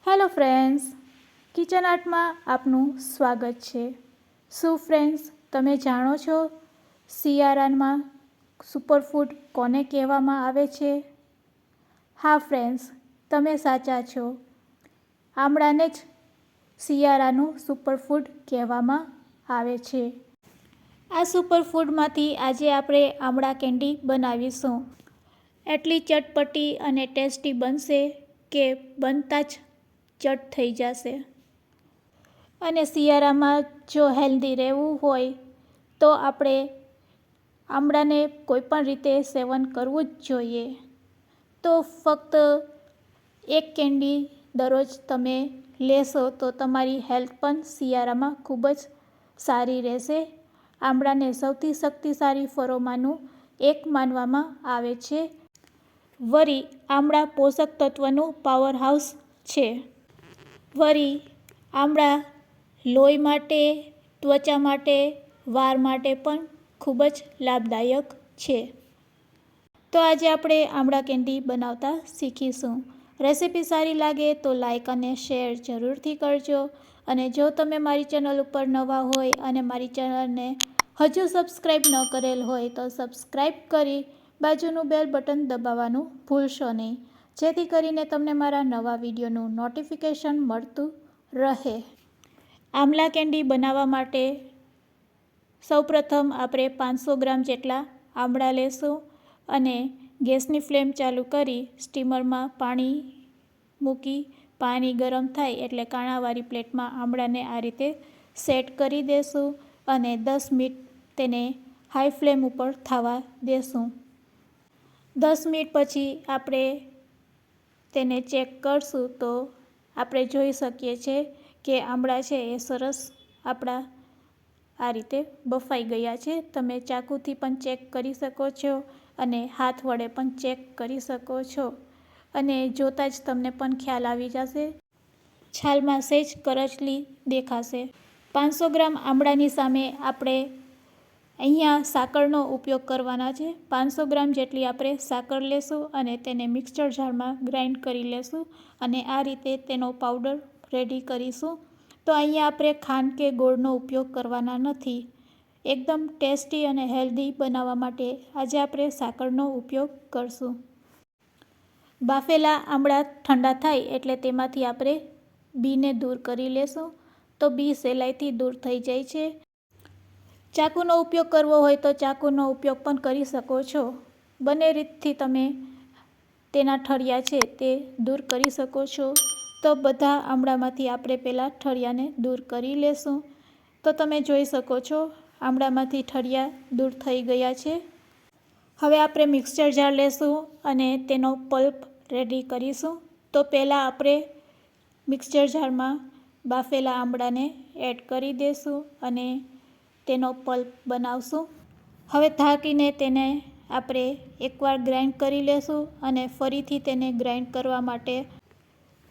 Hello friends, kitchen આર્ટમાં આપનું સ્વાગત છે। શું ફ્રેન્ડ્સ, તમે જાણો છો શિયાળામાં સુપરફૂડ કોને કહેવામાં આવે છે? હા ફ્રેન્ડ્સ, તમે સાચા છો। આમળાને જ શિયાળાનું સુપરફૂડ કહેવામાં આવે છે। આ સુપરફૂડમાંથી આજે આપણે આમળા કેન્ડી બનાવીશું। એટલી ચટપટી અને ટેસ્ટી બનશે કે બનતા જ ચટ થઈ જશે। અને શિયાળામાં જો હેલ્ધી રહેવું હોય તો આપણે આમળાને કોઈપણ રીતે સેવન કરવું જ જોઈએ। તો ફક્ત એક કેન્ડી દરરોજ તમે લેશો તો તમારી હેલ્થ પણ શિયાળામાં ખૂબ જ સારી રહેશે। આમળાને સૌથી શક્તિશાળી ફળોમાંનું એક માનવામાં આવે છે। વળી આમળા પોષક તત્વનું પાવર હાઉસ છે। વળી આમળા લોહી માટે, ત્વચા માટે, વાળ માટે પણ ખૂબ જ લાભદાયક છે। તો આજે આપણે આમળા કેન્ડી બનાવતા શીખીશું। રેસીપી સારી લાગે તો લાઈક અને શેર જરૂરથી કરજો। અને જો તમે મારી ચેનલ ઉપર નવા હોય અને મારી ચેનલને હજુ સબસ્ક્રાઈબ ન કરેલ હોય તો સબસ્ક્રાઈબ કરી બાજુનું બેલ બટન દબાવવાનું ભૂલશો નહીં, જેથી કરીને તમને મારા નવા વિડીયોનું નોટિફિકેશન મળતું રહે। આમળા કેન્ડી બનાવવા માટે સૌપ્રથમ આપણે 500 ગ્રામ જેટલા આમળા લેશું અને ગેસની ફ્લેમ ચાલુ કરી સ્ટીમરમાં પાણી મૂકી પાણી ગરમ થાય એટલે કાણાવાળી પ્લેટમાં આમળાને આ રીતે સેટ કરી દેશું અને 10 મિનિટ તેને હાઈ ફ્લેમ ઉપર થવા દેશું। 10 મિનિટ પછી આપણે તેને ચેક કરશું તો આપણે જોઈ શકીએ છીએ કે આમળા છે એ સરસ આપણા આ રીતે બફાઈ ગયા છે। તમે ચાકુથી પણ ચેક કરી શકો છો અને હાથ વડે પણ ચેક કરી શકો છો અને જોતાં જ તમને પણ ખ્યાલ આવી જશે। છાલમાં સહેજ કરચલી દેખાશે। 500 ગ્રામ આમળાની સામે આપણે અહીંયા સાકરનો ઉપયોગ કરવાના છે। 500 ગ્રામ જેટલી આપણે સાકર લેશું અને તેને મિક્સર જારમાં ગ્રાઇન્ડ કરી લેશું અને આ રીતે તેનો પાવડર રેડી કરીશું। તો અહીંયા આપણે ખાંડ કે ગોળનો ઉપયોગ કરવાના નથી। એકદમ ટેસ્ટી અને હેલ્ધી બનાવવા માટે આજે આપણે સાકરનો ઉપયોગ કરશું। બાફેલા આમળા ઠંડા થાય એટલે તેમાંથી આપણે બીને દૂર કરી લેશું તો બી સહેલાઈથી દૂર થઈ જાય છે। ચાકુનો ઉપયોગ કરવો હોય તો ચાકુનો ઉપયોગ પણ કરી શકો છો। બંને રીતથી તમે તેના ઠળિયા છે તે દૂર કરી શકો છો। તો બધા આમળામાંથી આપણે પહેલાં ઠળિયાને દૂર કરી લેશું। તો તમે જોઈ શકો છો આમળામાંથી ઠળિયા દૂર થઈ ગયા છે। હવે આપણે મિક્સર જાર લેશું અને તેનો પલ્પ રેડી કરીશું। તો પહેલાં આપણે મિક્સર જારમાં બાફેલા આમળાને એડ કરી દઈશું અને તેનો પલ્પ બનાવશું। હવે ઢાંકીને તેને આપણે એકવાર ગ્રાઇન્ડ કરી લેશું અને ફરીથી તેને ગ્રાઇન્ડ કરવા માટે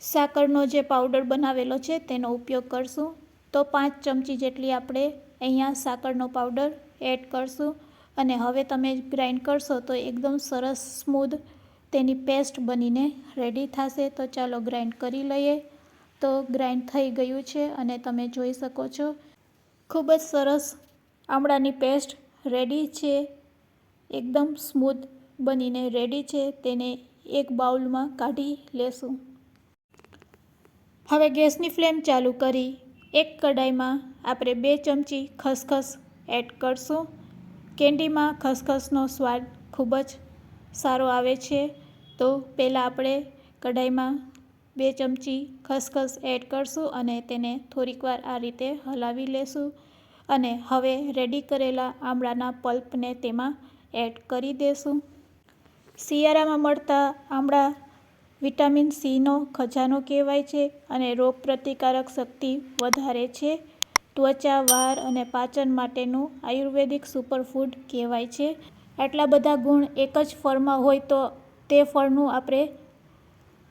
સાકરનો જે પાવડર બનાવેલો છે તેનો ઉપયોગ કરશું। તો 5 ચમચી જેટલી આપણે અહીંયા સાકરનો પાવડર એડ કરશું અને હવે તમે ગ્રાઇન્ડ કરશો તો એકદમ સરસ સ્મૂધ તેની પેસ્ટ બનીને રેડી થશે। તો ચાલો ગ્રાઇન્ડ કરી લઈએ। તો ગ્રાઇન્ડ થઈ ગયું છે અને તમે જોઈ શકો છો ખૂબ જ સરસ આમળાની પેસ્ટ રેડી છે। એકદમ સ્મૂથ બનીને રેડી છે। તેને એક બાઉલમાં કાઢી લેશું। હવે ગેસની ફ્લેમ ચાલુ કરી એક કડાઈમાં આપણે 2 ચમચી ખસખસ એડ કરશું। કેન્ડીમાં ખસખસનો સ્વાદ ખૂબ જ સારો આવે છે। તો પહેલાં આપણે કડાઈમાં 2 ચમચી ખસખસ એડ કરશું અને તેને થોડીક વાર આ રીતે હલાવી લેશું અને હવે રેડી કરેલા આમળાના પલ્પને તેમાં એડ કરી દેશું। શિયાળામાં મળતા આમળા વિટામિન સીનો ખજાનો કહેવાય છે અને રોગ પ્રતિકારક શક્તિ વધારે છે। ત્વચા, વાળ અને પાચન માટેનું આયુર્વેદિક સુપરફૂડ કહેવાય છે। આટલા બધા ગુણ એક જ ફળમાં હોય તો તે ફળનું આપણે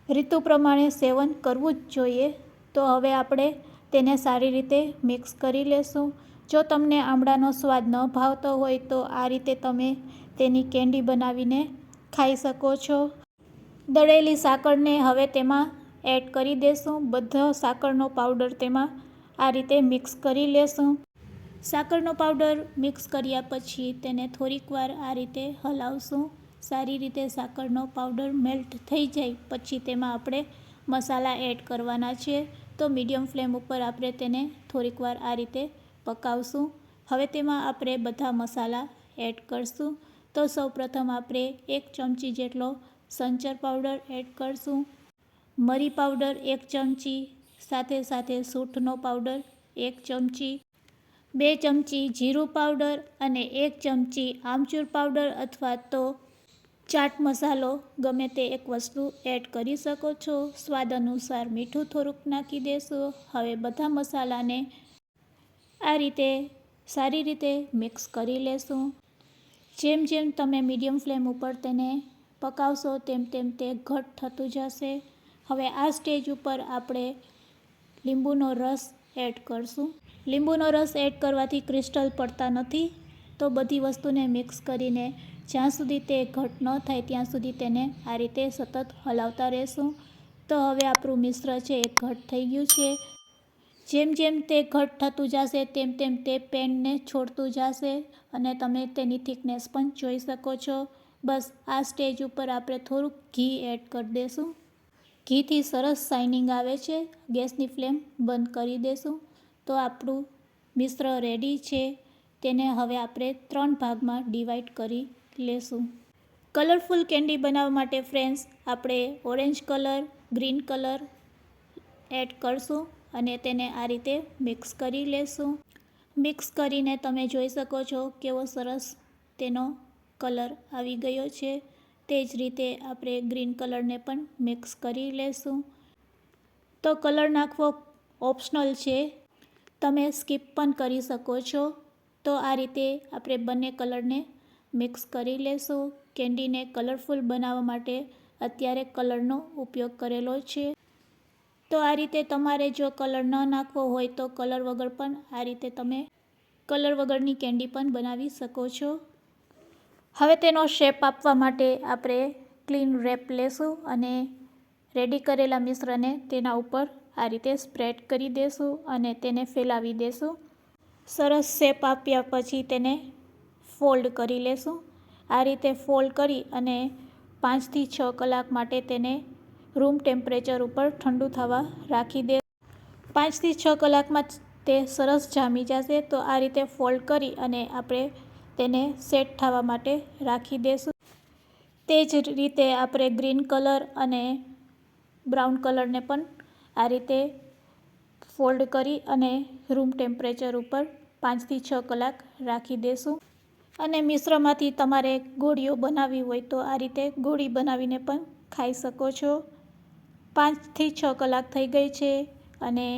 ઋતુ પ્રમાણે સેવન કરવું જ જોઈએ। તો હવે આપણે તેને સારી રીતે મિક્સ કરી લેશું। જો તમને આમળાનો સ્વાદ ન ભાવતો હોય તો આ રીતે તમે તેની કેન્ડી બનાવીને ખાઈ શકો છો। દળેલી સાકરને હવે તેમાં એડ કરી દેશું. બધો સાકરનો પાવડર તેમાં આ રીતે મિક્સ કરી લેશું. સાકરનો પાવડર મિક્સ કર્યા પછી તેને થોડીક વાર આ રીતે હલાવશું. સારી રીતે સાકરનો પાવડર મેલ્ટ થઈ જાય પછી તેમાં આપણે મસાલા એડ કરવાના છે. તો મીડિયમ ફ્લેમ ઉપર આપણે તેને થોડીક વાર આ રીતે પકાવશું. હવે તેમાં આપણે બધા મસાલા એડ કરશું. તો સૌપ્રથમ આપણે 1 ચમચી જેટલો સંચર પાવડર એડ કરશું, મરી પાવડર 1 ચમચી, સાથે સૂંઠનો પાવડર 1 ચમચી, 2 ચમચી જીરું પાવડર અને 1 ચમચી આમચૂર પાવડર અથવા તો ચાટ મસાલો ગમે તે એક વસ્તુ એડ કરી શકો છો. સ્વાદ અનુસાર મીઠું થોડુંક નાખી દેશું. હવે બધા મસાલાને આ રીતે સારી રીતે મિક્સ કરી લેશું. જેમ જેમ તમે મીડિયમ ફ્લેમ ઉપર તેને પકાવશો તેમ તે ઘટ થતું જશે. હવે આ સ્ટેજ ઉપર આપણે લીંબુનો રસ એડ કરશું. લીંબુનો રસ એડ કરવાથી ક્રિસ્ટલ પડતા નથી. તો બધી વસ્તુને મિક્સ કરીને જ્યાં સુધી તે ઘટ ન થાય ત્યાં સુધી તેને આ રીતે સતત હલાવતા રહેશું. તો હવે આપણું મિશ્ર છે એ ઘટ થઈ ગયું છે. જેમ જેમ તે ઘટ થતું જશે તેમ તે પેનને છોડતું જશે અને તમે તેની થિકનેસ પણ જોઈ શકો છો. બસ આ સ્ટેજ ઉપર આપણે થોડુંક ઘી એડ કરી દઈશું. ઘીથી સરસ શાઇનિંગ આવે છે. ગેસની ફ્લેમ બંધ કરી દઈશું. તો આપણું મિશ્ર રેડી છે. તેને હવે આપણે 3 ભાગમાં ડિવાઈડ કરી લેશું. કલરફુલ કેન્ડી બનાવવા માટે ફ્રેન્ડ્સ આપણે orange colour, green colour add કરશું અને તેને આ રીતે મિક્સ કરી લેશું. મિક્સ કરીને તમે જોઈ શકો છો કેવો સરસ તેનો કલર આવી ગયો છે. તે જ રીતે આપણે ગ્રીન કલરને પણ મિક્સ કરી લેશું. તો કલર નાખવો ઓપ્શનલ છે, તમે સ્કીપ પણ કરી શકો છો. તો આ રીતે આપણે બંને કલરને મિક્સ કરી લેશું. કેન્ડીને કલરફુલ બનાવવા માટે અત્યારે કલરનો ઉપયોગ કરેલો છે. તો આ રીતે તમારે જો કલર ન નાખવો હોય તો કલર વગર પણ આ રીતે તમે કલર વગરની કેન્ડી પણ બનાવી શકો છો. હવે તેનો શેપ આપવા માટે આપણે ક્લીન રેપ લેશું અને રેડી કરેલા મિશ્રને તેના ઉપર આ રીતે સ્પ્રેડ કરી દેશું અને તેને ફેલાવી દેશું. સરસ શેપ આપ્યા પછી તેને ફોલ્ડ કરી લેશું. આ રીતે ફોલ્ડ કરી અને 5 થી 6 કલાક માટે તેને રૂમ ટેમ્પરેચર ઉપર ઠંડુ થવા રાખી દે. 5 થી 6 કલાકમાં તે સરસ જામી જશે. તો આ રીતે ફોલ્ડ કરી અને આપણે તેને સેટ થવા માટે રાખી દેશું. તે જ રીતે આપણે ગ્રીન કલર અને બ્રાઉન કલરને પણ આ રીતે ફોલ્ડ કરી અને રૂમ ટેમ્પરેચર ઉપર 5 થી 6 કલાક રાખી દેશું. અને મિશ્રમાંથી તમારે ગોળીઓ બનાવવી હોય તો આ રીતે ગોળી બનાવીને પણ ખાઈ શકો છો. 5 થી 6 કલાક થઈ ગઈ છે અને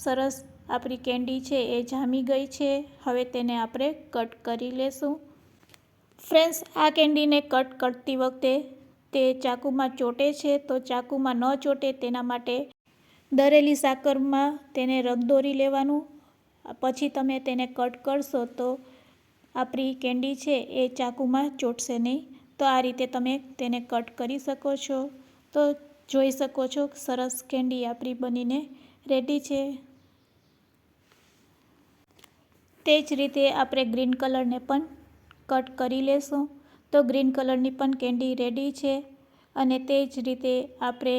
સરસ આપણી કેન્ડી છે એ જામી ગઈ છે. હવે તેને આપણે કટ કરી લેશું. ફ્રેન્ડ્સ આ કેન્ડીને કટ કરતી વખતે તે ચાકુમાં ચોંટે છે. તો ચાકુમાં ન ચોંટે તેના માટે દરેલી સાકરમાં તેને રગદોરી લેવાનું. પછી તમે તેને કટ કરશો તો આપણી કેન્ડી છે એ ચાકુમાં ચોંટશે નહીં. તો આ રીતે તમે તેને કટ કરી શકો છો. તો જોઈ શકો છો સરસ કેન્ડી આપણી બનીને રેડી છે. તે જ રીતે આપણે ગ્રીન કલરને પણ કટ કરી લેશું. તો ગ્રીન કલરની પણ કેન્ડી રેડી છે. અને તે જ રીતે આપણે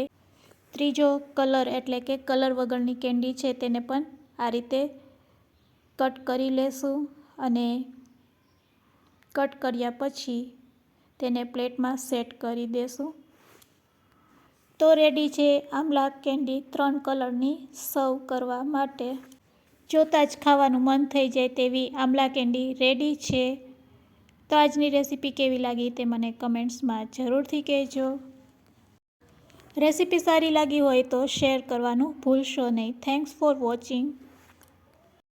ત્રીજો કલર એટલે કે કલર વગરની કેન્ડી છે તેને પણ આ રીતે કટ કરી લેશું અને કટ કર્યા પછી તેને પ્લેટમાં સેટ કરી દેશું. તો રેડી છે આમલા કેન્ડી 3 કલરની સર્વ કરવા માટે. જોતાં જ ખાવાનું મન થઈ જાય તેવી આમલા કેન્ડી રેડી છે. તો આજની રેસીપી કેવી લાગી તે મને કમેન્ટ્સમાં જરૂરથી કહેજો. રેસીપી સારી લાગી હોય તો શેર કરવાનું ભૂલશો નહીં. Thanks for watching.